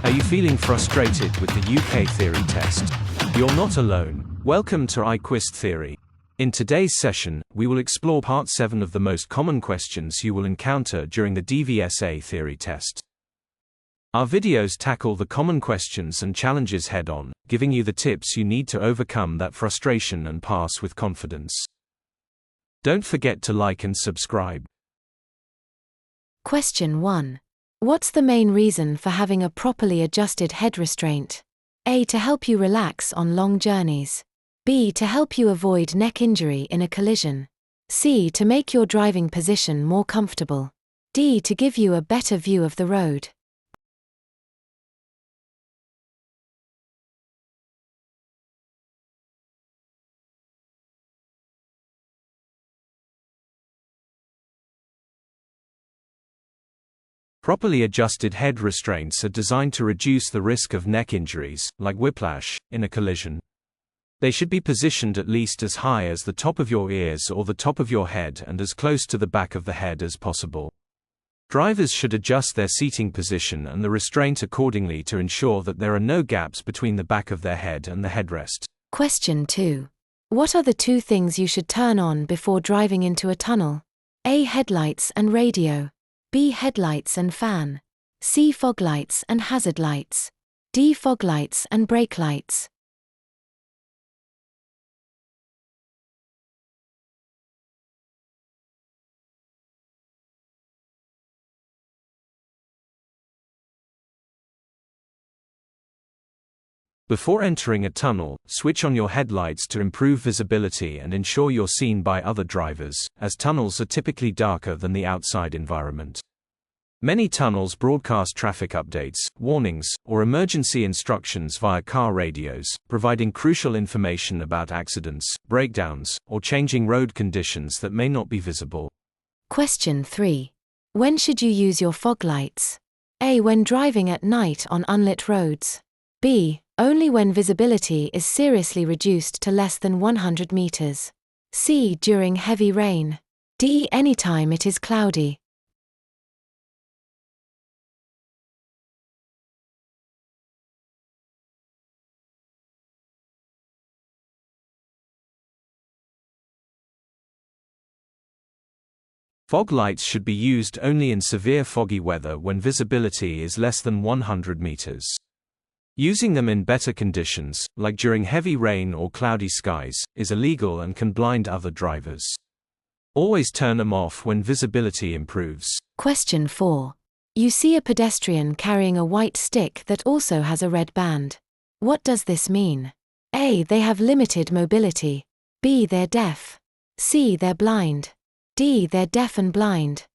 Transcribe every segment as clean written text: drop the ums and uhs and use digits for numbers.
Are you feeling frustrated with the UK theory test? You're not alone. Welcome to i-QUIST Theory. In today's session, we will explore Part 7 of the most common questions you will encounter during the DVSA theory test. Our videos tackle the common questions and challenges head-on, giving you the tips you need to overcome that frustration and pass with confidence. Don't forget to like and subscribe. Question 1. What's the main reason for having a properly adjusted head restraint? A. To help you relax on long journeys. B. To help you avoid neck injury in a collision. C. To make your driving position more comfortable. D. To give you a better view of the road. Properly adjusted head restraints are designed to reduce the risk of neck injuries, like whiplash, in a collision. They should be positioned at least as high as the top of your ears or the top of your head and as close to the back of the head as possible. Drivers should adjust their seating position and the restraint accordingly to ensure that there are no gaps between the back of their head and the headrest. Question 2. What are the two things you should turn on before driving into a tunnel? A. Headlights and radio. B. Headlights and fan. C. Fog lights and hazard lights. D. Fog lights and brake lights. Before entering a tunnel, switch on your headlights to improve visibility and ensure you're seen by other drivers, as tunnels are typically darker than the outside environment. Many tunnels broadcast traffic updates, warnings, or emergency instructions via car radios, providing crucial information about accidents, breakdowns, or changing road conditions that may not be visible. Question 3. When should you use your fog lights? A. When driving at night on unlit roads. B. Only when visibility is seriously reduced to less than 100 meters. C. During heavy rain. D. Anytime it is cloudy. Fog lights should be used only in severe foggy weather when visibility is less than 100 meters. Using them in better conditions, like during heavy rain or cloudy skies, is illegal and can blind other drivers. Always turn them off when visibility improves. Question 4. You see a pedestrian carrying a white stick that also has a red band. What does this mean? A. They have limited mobility. B. They're deaf. C. They're blind. D. They're deaf and blind.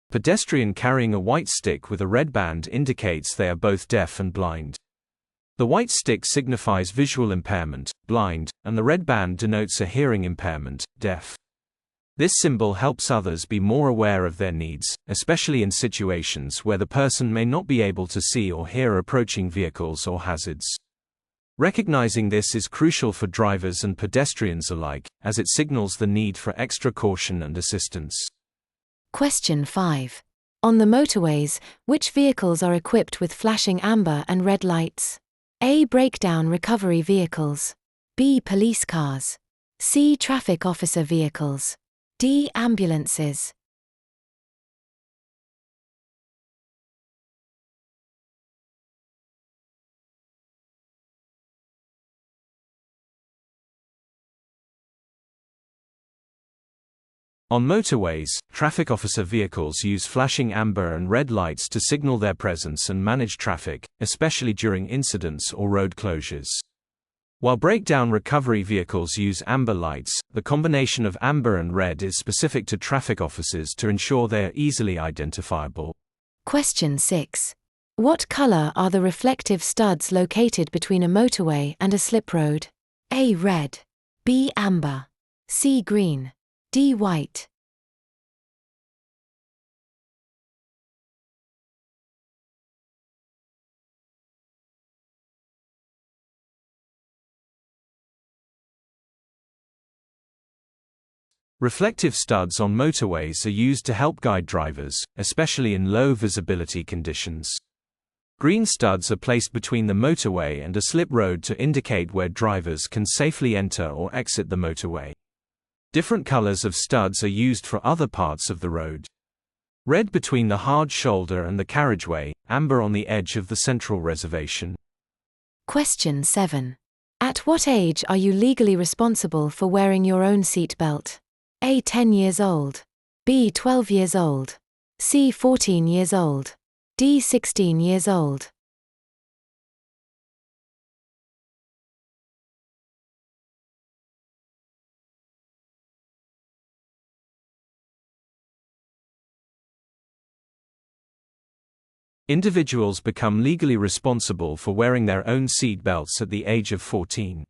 Pedestrian carrying a white stick with a red band indicates they are both deaf and blind. The white stick signifies visual impairment, blind, and the red band denotes a hearing impairment, deaf. This symbol helps others be more aware of their needs, especially in situations where the person may not be able to see or hear approaching vehicles or hazards. Recognizing this is crucial for drivers and pedestrians alike, as it signals the need for extra caution and assistance. Question 5. On the motorways, which vehicles are equipped with flashing amber and red lights? A. Breakdown recovery vehicles. B. Police cars. C. Traffic officer vehicles. D. Ambulances. On motorways, traffic officer vehicles use flashing amber and red lights to signal their presence and manage traffic, especially during incidents or road closures. While breakdown recovery vehicles use amber lights, the combination of amber and red is specific to traffic officers to ensure they are easily identifiable. Question 6. What color are the reflective studs located between a motorway and a slip road? A. Red. B. Amber. C. Green. D. White. Reflective studs on motorways are used to help guide drivers, especially in low visibility conditions. Green studs are placed between the motorway and a slip road to indicate where drivers can safely enter or exit the motorway. Different colors of studs are used for other parts of the road. Red between the hard shoulder and the carriageway, amber on the edge of the central reservation. Question 7. At what age are you legally responsible for wearing your own seat belt? A. 10 years old. B. 12 years old. C. 14 years old. D. 16 years old. Individuals become legally responsible for wearing their own seat belts at the age of 14.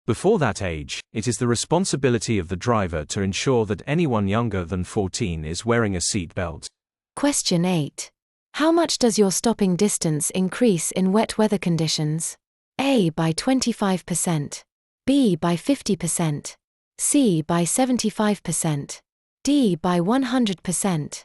Before that age, it is the responsibility of the driver to ensure that anyone younger than 14 is wearing a seat belt. Question 8. How much does your stopping distance increase in wet weather conditions? A. By 25%. B. By 50%. C. By 75%. D. By 100%.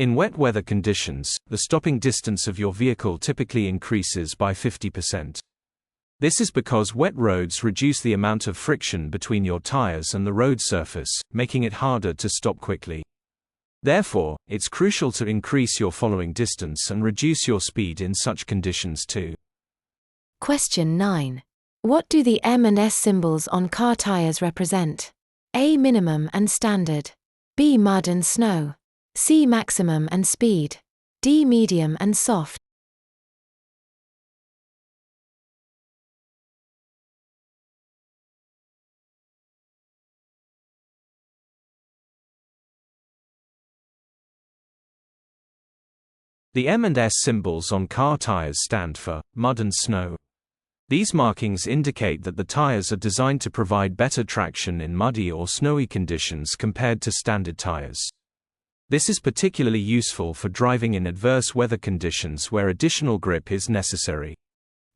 In wet weather conditions, the stopping distance of your vehicle typically increases by 50%. This is because wet roads reduce the amount of friction between your tires and the road surface, making it harder to stop quickly. Therefore, it's crucial to increase your following distance and reduce your speed in such conditions too. Question 9. What do the M and S symbols on car tires represent? A. Minimum and standard. B. Mud and snow. C. Maximum and speed. D. Medium and soft. The M and S symbols on car tires stand for mud and snow. These markings indicate that the tires are designed to provide better traction in muddy or snowy conditions compared to standard tires. This is particularly useful for driving in adverse weather conditions where additional grip is necessary.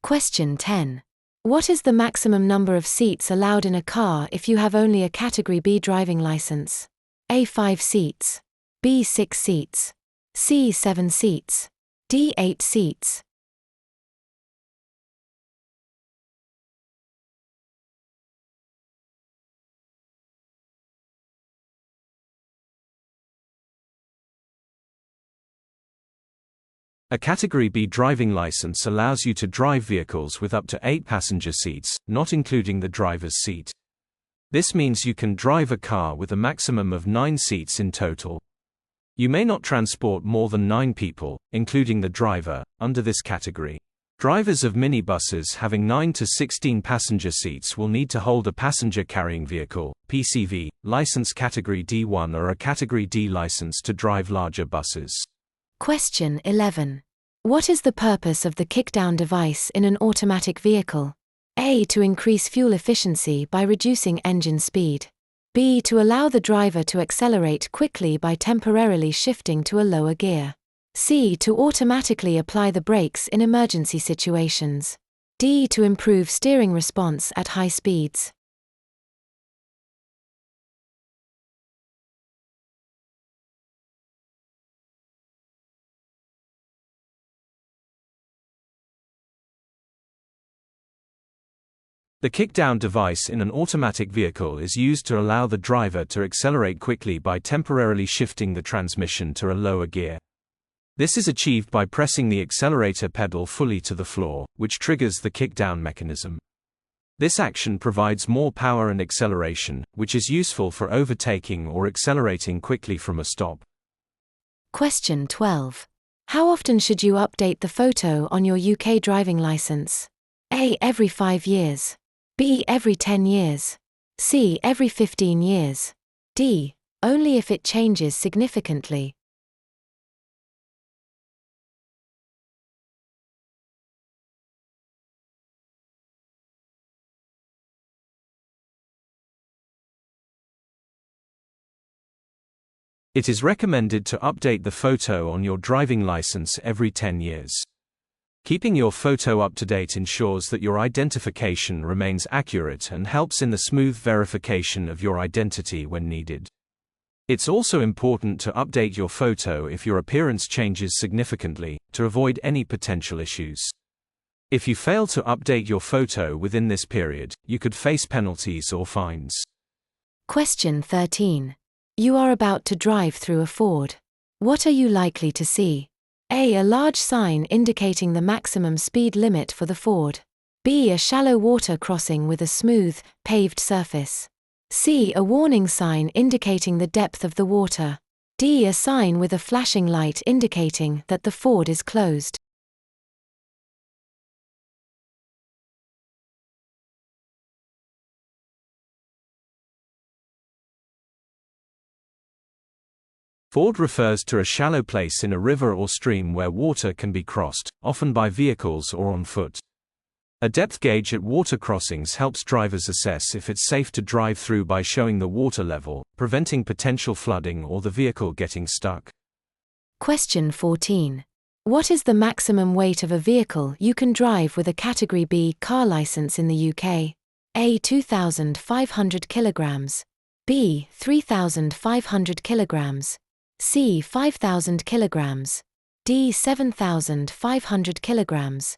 Question 10. What is the maximum number of seats allowed in a car if you have only a Category B driving license? A. 5 seats. B. 6 seats. C. 7 seats. D. 8 seats. A Category B driving license allows you to drive vehicles with up to 8 passenger seats, not including the driver's seat. This means you can drive a car with a maximum of 9 seats in total. You may not transport more than 9 people, including the driver, under this category. Drivers of minibuses having 9 to 16 passenger seats will need to hold a passenger carrying vehicle (PCV) license Category D1 or a Category D license to drive larger buses. Question 11. What is the purpose of the kickdown device in an automatic vehicle? A. To increase fuel efficiency by reducing engine speed. B. To allow the driver to accelerate quickly by temporarily shifting to a lower gear. C. To automatically apply the brakes in emergency situations. D. To improve steering response at high speeds. The kickdown device in an automatic vehicle is used to allow the driver to accelerate quickly by temporarily shifting the transmission to a lower gear. This is achieved by pressing the accelerator pedal fully to the floor, which triggers the kickdown mechanism. This action provides more power and acceleration, which is useful for overtaking or accelerating quickly from a stop. Question 12. How often should you update the photo on your UK driving license? A. Every 5 years. B. Every 10 years. C. Every 15 years. D. Only if it changes significantly. It is recommended to update the photo on your driving license every 10 years. Keeping your photo up to date ensures that your identification remains accurate and helps in the smooth verification of your identity when needed. It's also important to update your photo if your appearance changes significantly, to avoid any potential issues. If you fail to update your photo within this period, you could face penalties or fines. Question 13. You are about to drive through a ford. What are you likely to see? A. A large sign indicating the maximum speed limit for the ford. B. A shallow water crossing with a smooth, paved surface. C. A warning sign indicating the depth of the water. D. A sign with a flashing light indicating that the ford is closed. Ford refers to a shallow place in a river or stream where water can be crossed, often by vehicles or on foot. A depth gauge at water crossings helps drivers assess if it's safe to drive through by showing the water level, preventing potential flooding or the vehicle getting stuck. Question 14. What is the maximum weight of a vehicle you can drive with a Category B car license in the UK? A. 2,500 kilograms. B. 3,500 kilograms. C. 5,000 kilograms. D. 7,500 kilograms.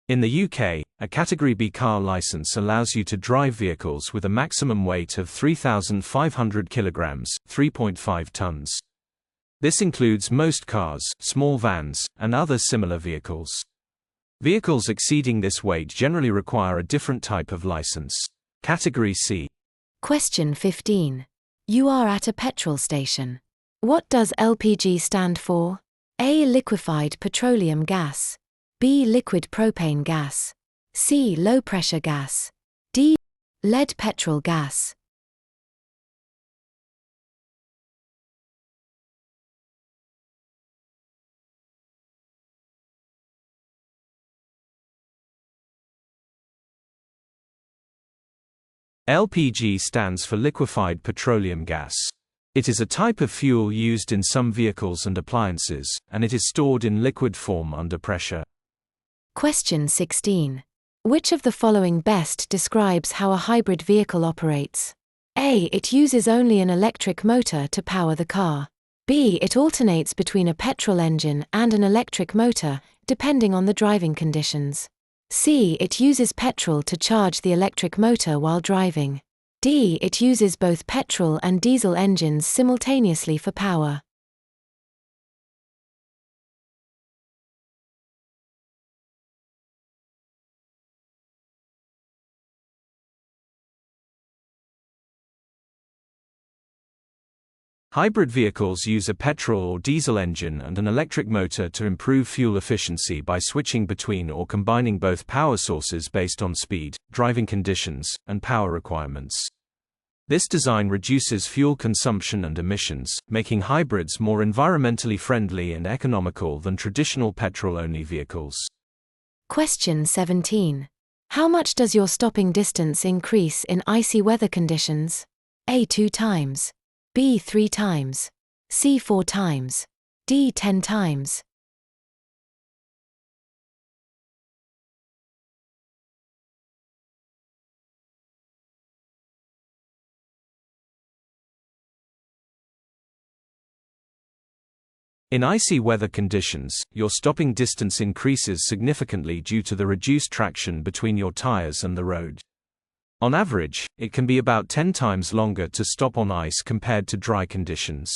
In the UK, a Category B car license allows you to drive vehicles with a maximum weight of 3,500 kilograms, 3.5 tons. This includes most cars, small vans, and other similar vehicles. Vehicles exceeding this weight generally require a different type of license. Category C. Question 15. You are at a petrol station. What does LPG stand for? A. Liquefied petroleum gas. B. Liquid propane gas. C. Low pressure gas. D. Lead petrol gas. LPG stands for liquefied petroleum gas. It is a type of fuel used in some vehicles and appliances, and it is stored in liquid form under pressure. Question 16. Which of the following best describes how a hybrid vehicle operates? A. It uses only an electric motor to power the car. B. It alternates between a petrol engine and an electric motor, depending on the driving conditions. C. It uses petrol to charge the electric motor while driving. D. It uses both petrol and diesel engines simultaneously for power. Hybrid vehicles use a petrol or diesel engine and an electric motor to improve fuel efficiency by switching between or combining both power sources based on speed, driving conditions, and power requirements. This design reduces fuel consumption and emissions, making hybrids more environmentally friendly and economical than traditional petrol-only vehicles. Question 17. How much does your stopping distance increase in icy weather conditions? A. 2 times. B. 3 times. C. 4 times. D. 10 times. In icy weather conditions, your stopping distance increases significantly due to the reduced traction between your tires and the road. On average, it can be about 10 times longer to stop on ice compared to dry conditions.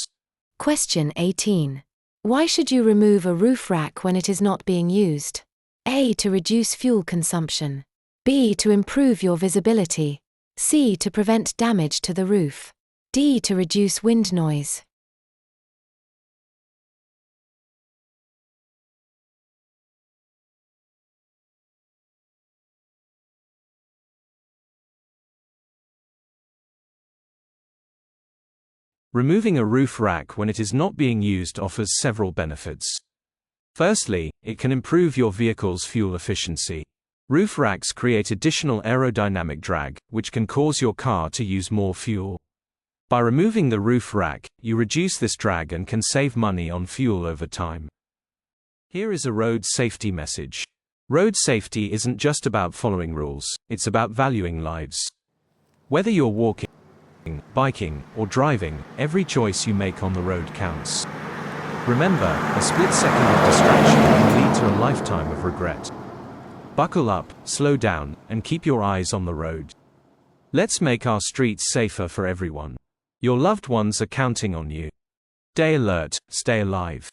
Question 18. Why should you remove a roof rack when it is not being used? A. To reduce fuel consumption. B. To improve your visibility. C. To prevent damage to the roof. D. To reduce wind noise. Removing a roof rack when it is not being used offers several benefits. Firstly, it can improve your vehicle's fuel efficiency. Roof racks create additional aerodynamic drag, which can cause your car to use more fuel. By removing the roof rack, you reduce this drag and can save money on fuel over time. Here is a road safety message. Road safety isn't just about following rules, it's about valuing lives. Whether you're walking, biking, or driving, every choice you make on the road counts. Remember, a split second of distraction can lead to a lifetime of regret. Buckle up, slow down, and keep your eyes on the road. Let's make our streets safer for everyone. Your loved ones are counting on you. Stay alert, stay alive.